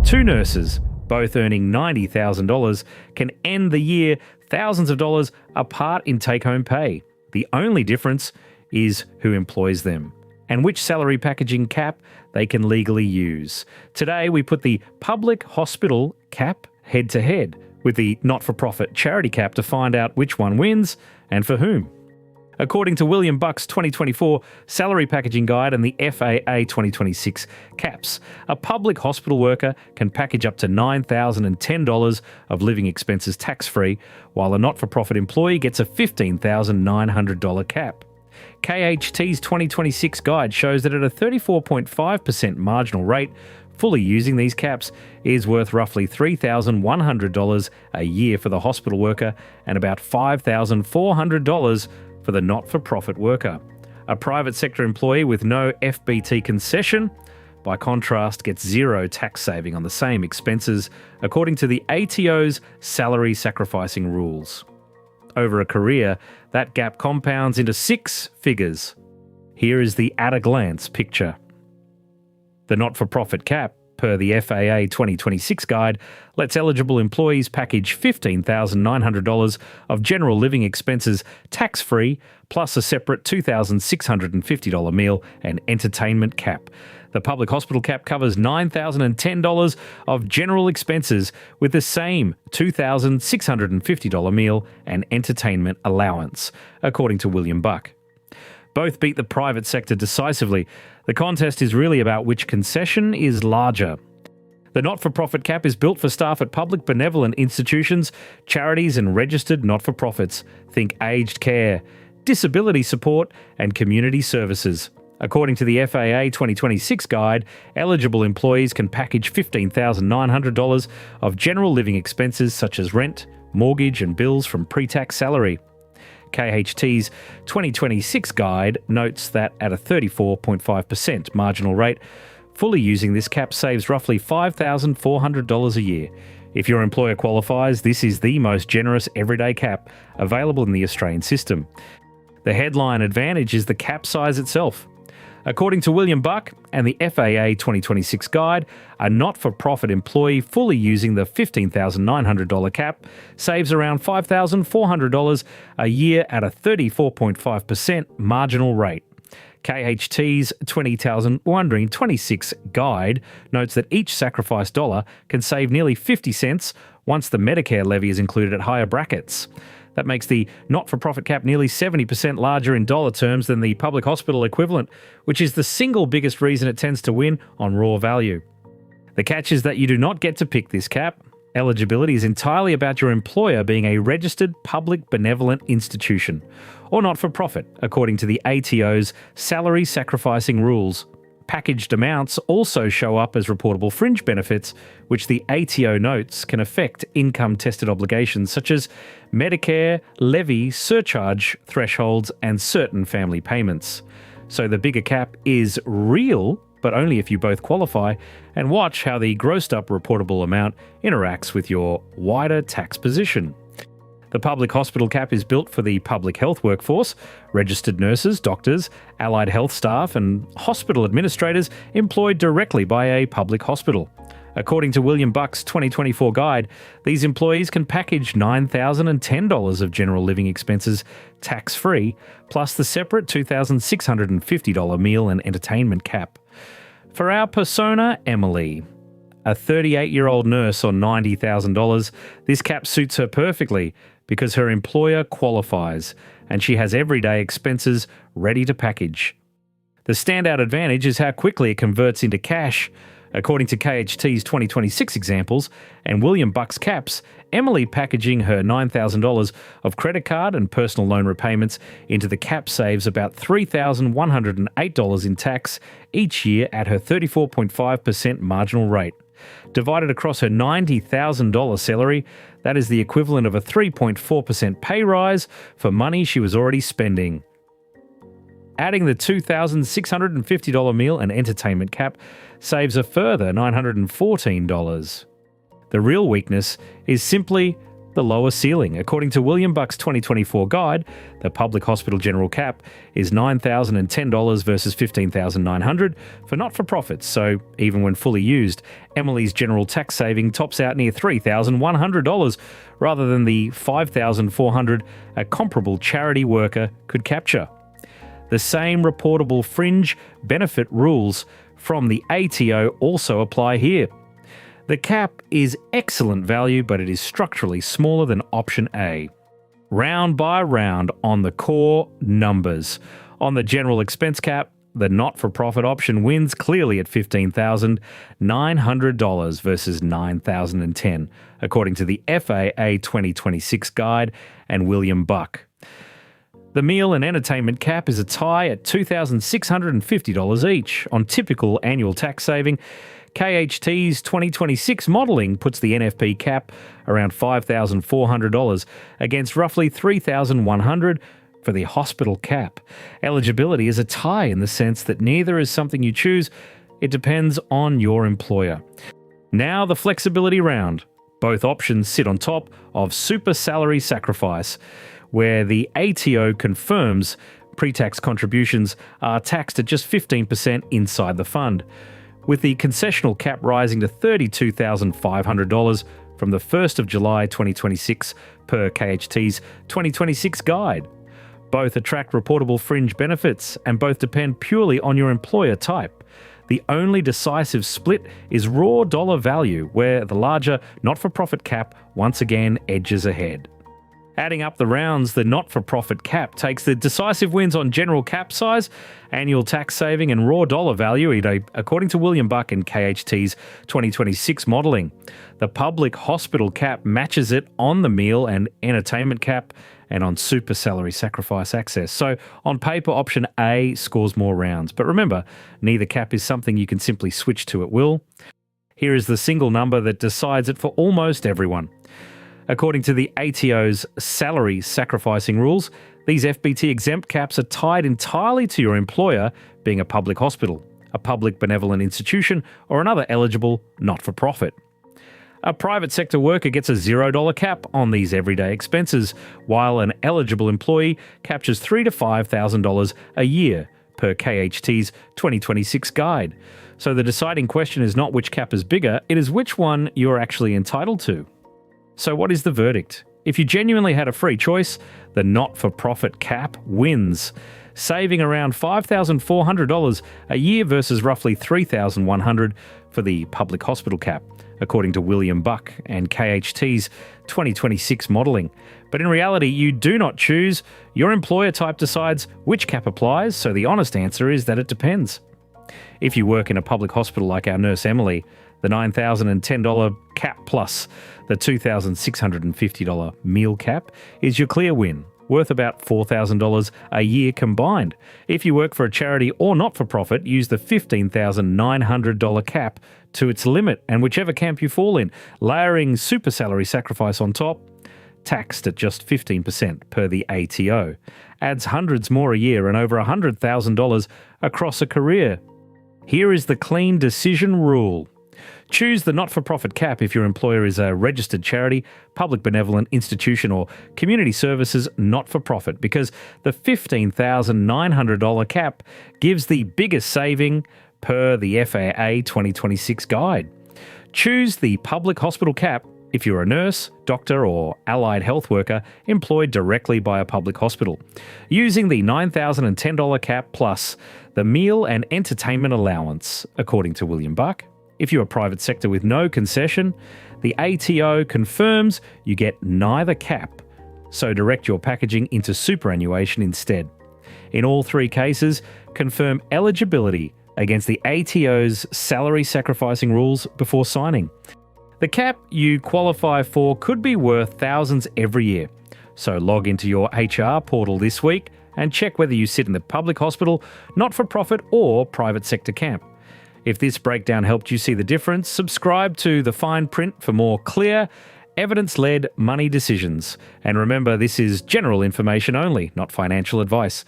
Two nurses, both earning $90,000, can end the year thousands of dollars apart in take-home pay. The only difference is who employs them and which salary packaging cap they can legally use. Today, we put the public hospital cap head-to-head with the not-for-profit charity cap to find out which one wins and for whom. According to William Buck's 2024 Salary Packaging Guide and the FAA 2026 caps, a public hospital worker can package up to $9,010 of living expenses tax-free, while a not-for-profit employee gets a $15,900 cap. KHT's 2026 guide shows that at a 34.5% marginal rate, fully using these caps is worth roughly $3,100 a year for the hospital worker and about $5,400 for the not-for-profit worker. A private sector employee with no FBT concession, by contrast, gets zero tax saving on the same expenses, according to the ATO's salary sacrificing rules. Over a career, that gap compounds into six figures. Here is the at-a-glance picture. The not-for-profit cap, per the FAA 2026 guide, lets eligible employees package $15,900 of general living expenses tax-free, plus a separate $2,650 meal and entertainment cap. The public hospital cap covers $9,010 of general expenses with the same $2,650 meal and entertainment allowance, according to William Buck. Both beat the private sector decisively. The contest is really about which concession is larger. The not-for-profit cap is built for staff at public benevolent institutions, charities and registered not-for-profits. Think aged care, disability support and community services. According to the FAA 2026 guide, eligible employees can package $15,900 of general living expenses such as rent, mortgage and bills from pre-tax salary. KHT's 2026 guide notes that at a 34.5% marginal rate, fully using this cap saves roughly $5,400 a year. If your employer qualifies, this is the most generous everyday cap available in the Australian system. The headline advantage is the cap size itself. According to William Buck and the FAA 2026 guide, a not-for-profit employee fully using the $15,900 cap saves around $5,400 a year at a 34.5% marginal rate. KHT's 2026 guide notes that each sacrificed dollar can save nearly 50 cents once the Medicare levy is included at higher brackets. That makes the not-for-profit cap nearly 70% larger in dollar terms than the public hospital equivalent, which is the single biggest reason it tends to win on raw value. The catch is that you do not get to pick this cap. Eligibility is entirely about your employer being a registered public benevolent institution, or not-for-profit, according to the ATO's salary sacrificing rules. Packaged amounts also show up as reportable fringe benefits, which the ATO notes can affect income-tested obligations such as Medicare, levy, surcharge thresholds, and certain family payments. So the bigger cap is real, but only if you both qualify, and watch how the grossed-up reportable amount interacts with your wider tax position. The public hospital cap is built for the public health workforce, registered nurses, doctors, allied health staff and hospital administrators employed directly by a public hospital. According to William Buck's 2024 guide, these employees can package $9,010 of general living expenses tax-free, plus the separate $2,650 meal and entertainment cap. For our persona, Emily, a 38-year-old nurse on $90,000, this cap suits her perfectly because her employer qualifies and she has everyday expenses ready to package. The standout advantage is how quickly it converts into cash. According to KHT's 2026 examples and William Buck's caps, Emily packaging her $9,000 of credit card and personal loan repayments into the cap saves about $3,108 in tax each year at her 34.5% marginal rate. Divided across her $90,000 salary, that is the equivalent of a 3.4% pay rise for money she was already spending. Adding the $2,650 meal and entertainment cap saves a further $914. The real weakness is simply the lower ceiling. According to William Buck's 2024 guide, the public hospital general cap is $9,010 versus $15,900 for not-for-profits, so even when fully used, Emily's general tax saving tops out near $3,100 rather than the $5,400 a comparable charity worker could capture. The same reportable fringe benefit rules from the ATO also apply here. The cap is excellent value, but it is structurally smaller than option A. Round by round on the core numbers. On the general expense cap, the not-for-profit option wins clearly at $15,900 versus $9,010, according to the FAA 2026 guide and William Buck. The meal and entertainment cap is a tie at $2,650 each. On typical annual tax saving, KHT's 2026 modelling puts the NFP cap around $5,400 against roughly $3,100 for the hospital cap. Eligibility is a tie in the sense that neither is something you choose, it depends on your employer. Now the flexibility round. Both options sit on top of super salary sacrifice, where the ATO confirms pre-tax contributions are taxed at just 15% inside the fund, with the concessional cap rising to $32,500 from the 1st of July 2026 per KHT's 2026 guide. Both attract reportable fringe benefits and both depend purely on your employer type. The only decisive split is raw dollar value, where the larger not-for-profit cap once again edges ahead. Adding up the rounds, the not-for-profit cap takes the decisive wins on general cap size, annual tax saving and raw dollar value, according to William Buck and KHT's 2026 modelling. The public hospital cap matches it on the meal and entertainment cap and on super salary sacrifice access. So on paper, option A scores more rounds. But remember, neither cap is something you can simply switch to at will. Here is the single number that decides it for almost everyone. According to the ATO's salary sacrificing rules, these FBT-exempt caps are tied entirely to your employer being a public hospital, a public benevolent institution, or another eligible not-for-profit. A private sector worker gets a $0 cap on these everyday expenses, while an eligible employee captures $3,000 to $5,000 a year per KHT's 2026 guide. So the deciding question is not which cap is bigger, it is which one you're actually entitled to. So what is the verdict? If you genuinely had a free choice, the not-for-profit cap wins, saving around $5,400 a year versus roughly $3,100 for the public hospital cap, according to William Buck and KHT's 2026 modelling. But in reality, you do not choose. Your employer type decides which cap applies, so the honest answer is that it depends. If you work in a public hospital like our nurse Emily, the $9,010 cap plus the $2,650 meal cap is your clear win, worth about $4,000 a year combined. If you work for a charity or not-for-profit, use the $15,900 cap to its limit, and whichever camp you fall in, layering super salary sacrifice on top, taxed at just 15% per the ATO, adds hundreds more a year and over $100,000 across a career. Here is the clean decision rule. Choose the not-for-profit cap if your employer is a registered charity, public benevolent institution, or community services not-for-profit, because the $15,900 cap gives the biggest saving per the FAA 2026 guide. Choose the public hospital cap if you're a nurse, doctor, or allied health worker employed directly by a public hospital, using the $9,010 cap plus the meal and entertainment allowance, according to William Buck. If you're a private sector with no concession, the ATO confirms you get neither cap, so direct your packaging into superannuation instead. In all three cases, confirm eligibility against the ATO's salary sacrificing rules before signing. The cap you qualify for could be worth thousands every year, so log into your HR portal this week and check whether you sit in the public hospital, not-for-profit, or private sector camp. If this breakdown helped you see the difference, subscribe to The Fine Print for more clear, evidence-led money decisions. And remember, this is general information only, not financial advice.